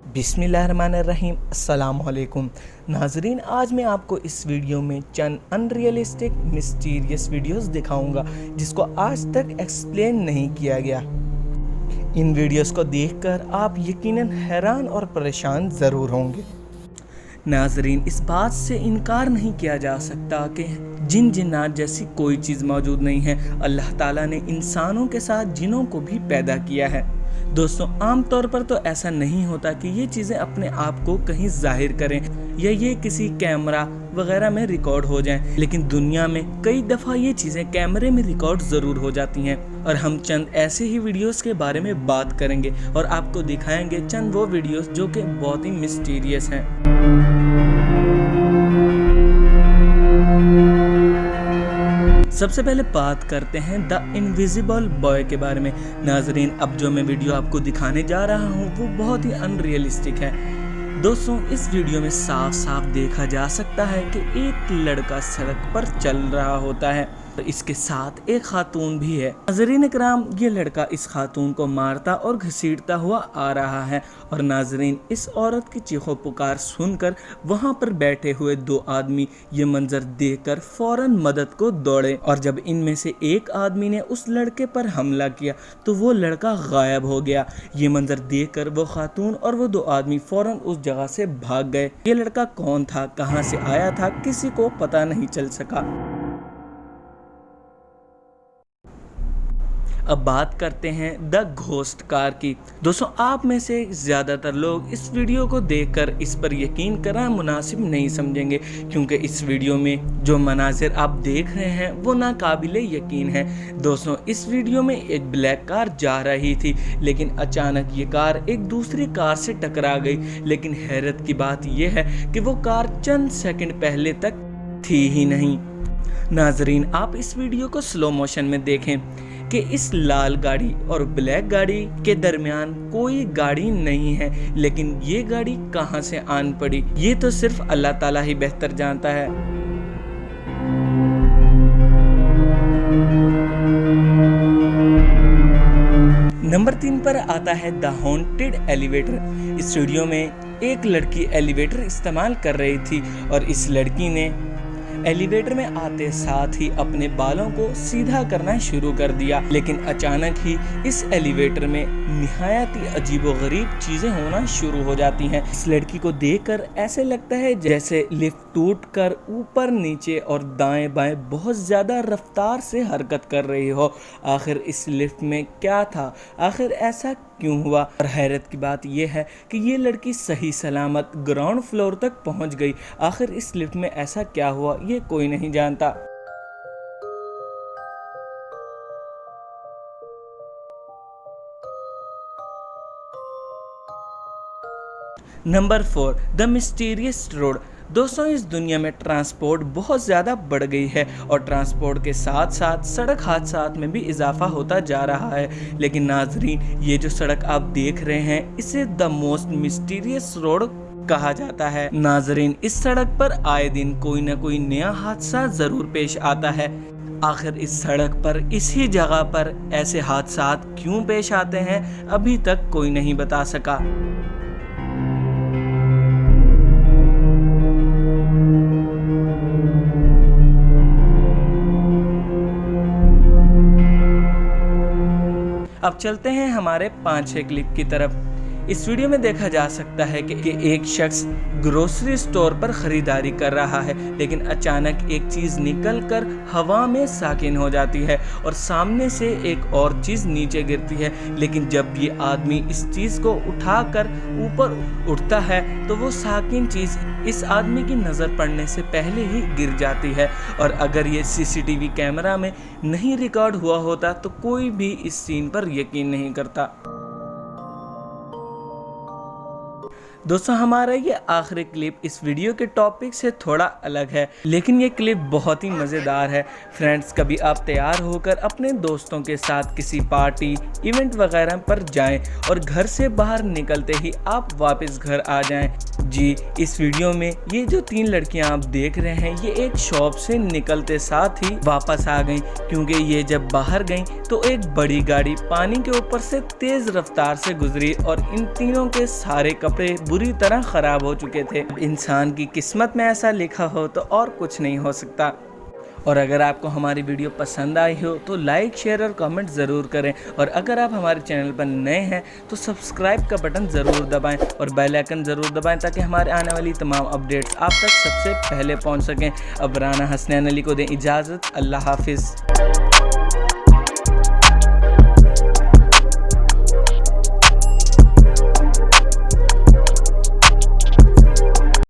बिस्मिल्लाहिर्रहमानिर्रहीम अस्सलाम वालेकुम नाजरीन। आज मैं आपको इस वीडियो में चंद अनरियलिस्टिक मिस्टीरियस वीडियोस दिखाऊंगा जिसको आज तक एक्सप्लेन नहीं किया गया। इन वीडियोस को देखकर आप यकीनन हैरान और परेशान ज़रूर होंगे। नाजरीन, इस बात से इनकार नहीं किया जा सकता कि जिन्नात जैसी कोई चीज़ मौजूद नहीं है। अल्लाह ताला ने इंसानों के साथ जिनों को भी पैदा किया है। दोस्तों, आम तौर पर तो ऐसा नहीं होता कि ये चीज़ें अपने आप को कहीं जाहिर करें या ये किसी कैमरा वगैरह में रिकॉर्ड हो जाएं, लेकिन दुनिया में कई दफ़ा ये चीज़ें कैमरे में रिकॉर्ड ज़रूर हो जाती हैं। और हम चंद ऐसे ही वीडियोस के बारे में बात करेंगे और आपको दिखाएंगे चंद वो वीडियोस जो कि बहुत ही मिस्टीरियस हैं। सबसे पहले बात करते हैं द इनविजिबल बॉय के बारे में। नाजरीन, अब जो मैं वीडियो आपको दिखाने जा रहा हूँ वो बहुत ही अनरियलिस्टिक है। दोस्तों, इस वीडियो में साफ साफ देखा जा सकता है कि एक लड़का सड़क पर चल रहा होता है, तो इसके साथ एक खातून भी है। नाज़रीन इकराम, ये लड़का इस खातून को मारता और घसीटता हुआ आ रहा है और नाज़रीन, इस औरत की चीखों पुकार सुनकर वहाँ पर बैठे हुए दो आदमी ये मंजर देखकर फौरन मदद को दौड़े और जब इनमें से एक आदमी ने उस लड़के पर हमला किया तो वो लड़का गायब हो गया। ये मंजर देखकर वो खातून और वो दो आदमी फौरन उस जगह से भाग गए। ये लड़का कौन था, कहाँ से आया था, किसी को पता नहीं चल सका। अब बात करते हैं द घोस्ट कार की। दोस्तों, आप में से ज़्यादातर लोग इस वीडियो को देखकर इस पर यकीन करना मुनासिब नहीं समझेंगे, क्योंकि इस वीडियो में जो मनाजिर आप देख रहे हैं वो नाकाबिले यकीन है। दोस्तों, इस वीडियो में एक ब्लैक कार जा रही थी, लेकिन अचानक ये कार एक दूसरी कार से टकरा गई। लेकिन हैरत की बात यह है कि वो कार चंद सेकंड पहले तक थी ही नहीं। नाजरीन, आप इस वीडियो को स्लो मोशन में देखें कि इस लाल गाड़ी और ब्लैक गाड़ी के दरमियान कोई गाड़ी नहीं है, लेकिन ये गाड़ी कहां से आन पड़ी ये तो सिर्फ अल्लाह ताला ही बेहतर जानता है। नंबर 3 पर आता है द हॉन्टेड एलिवेटर। इस वीडियो में एक लड़की एलिवेटर इस्तेमाल कर रही थी और इस लड़की ने एलिवेटर में आते साथ ही अपने बालों को सीधा करना शुरू कर दिया, लेकिन अचानक ही इस एलिवेटर में निहायत ही अजीबोगरीब चीजें होना शुरू हो जाती हैं। इस लड़की को देखकर ऐसे लगता है जैसे लिफ्ट टूटकर ऊपर नीचे और दाएं बाएं बहुत ज्यादा रफ्तार से हरकत कर रही हो। आखिर इस लिफ्ट में क्या था, आखिर ऐसा क्यों हुआ? और हैरत की बात यह है कि ये लड़की सही सलामत ग्राउंड फ्लोर तक पहुंच गई। आखिर इस लिफ्ट में ऐसा क्या हुआ ये कोई नहीं जानता। Number 4 the mysterious road. दोस्तों, इस दुनिया में ट्रांसपोर्ट बहुत ज़्यादा बढ़ गई है और ट्रांसपोर्ट के साथ साथ सड़क हादसात में भी इजाफा होता जा रहा है। लेकिन नाजरीन, ये जो सड़क आप देख रहे हैं इसे द मोस्ट मिस्टीरियस रोड कहा जाता है। नाजरीन, इस सड़क पर आए दिन कोई ना कोई नया हादसा ज़रूर पेश आता है। आखिर इस सड़क पर इसी जगह पर ऐसे हादसात क्यों पेश आते हैं अभी तक कोई नहीं बता सका। अब चलते हैं हमारे 5-6 क्लिप की तरफ। इस वीडियो में देखा जा सकता है कि एक शख्स ग्रोसरी स्टोर पर खरीदारी कर रहा है, लेकिन अचानक एक चीज़ निकलकर हवा में साकिन हो जाती है और सामने से एक और चीज़ नीचे गिरती है। लेकिन जब ये आदमी इस चीज़ को उठाकर ऊपर उठता है तो वो साकिन चीज़ इस आदमी की नज़र पड़ने से पहले ही गिर जाती है। और अगर ये सीसीटीवी कैमरा में नहीं रिकॉर्ड हुआ होता तो कोई भी इस सीन पर यकीन नहीं करता। दोस्तों, हमारा ये आखिरी क्लिप इस वीडियो के टॉपिक से थोड़ा अलग है, लेकिन ये क्लिप बहुत ही मज़ेदार है। फ्रेंड्स, कभी आप तैयार होकर अपने दोस्तों के साथ किसी पार्टी इवेंट वगैरह पर जाएं और घर से बाहर निकलते ही आप वापस घर आ जाएं। جی اس ویڈیو میں یہ جو 3 لڑکیاں آپ دیکھ رہے ہیں یہ ایک شاپ سے نکلتے ساتھ ہی واپس آ گئیں، کیونکہ یہ جب باہر گئیں تو ایک بڑی گاڑی پانی کے اوپر سے تیز رفتار سے گزری اور ان تینوں کے سارے کپڑے بری طرح خراب ہو چکے تھے۔ انسان کی قسمت میں ایسا لکھا ہو تو اور کچھ نہیں ہو سکتا۔ اور اگر آپ کو ہماری ویڈیو پسند آئی ہو تو لائک، شیئر اور کامنٹ ضرور کریں، اور اگر آپ ہمارے چینل پر نئے ہیں تو سبسکرائب کا بٹن ضرور دبائیں اور بیل آئکن ضرور دبائیں تاکہ ہمارے آنے والی تمام اپڈیٹس آپ تک سب سے پہلے پہنچ سکیں۔ اب رانا حسنین علی کو دیں اجازت، اللہ حافظ۔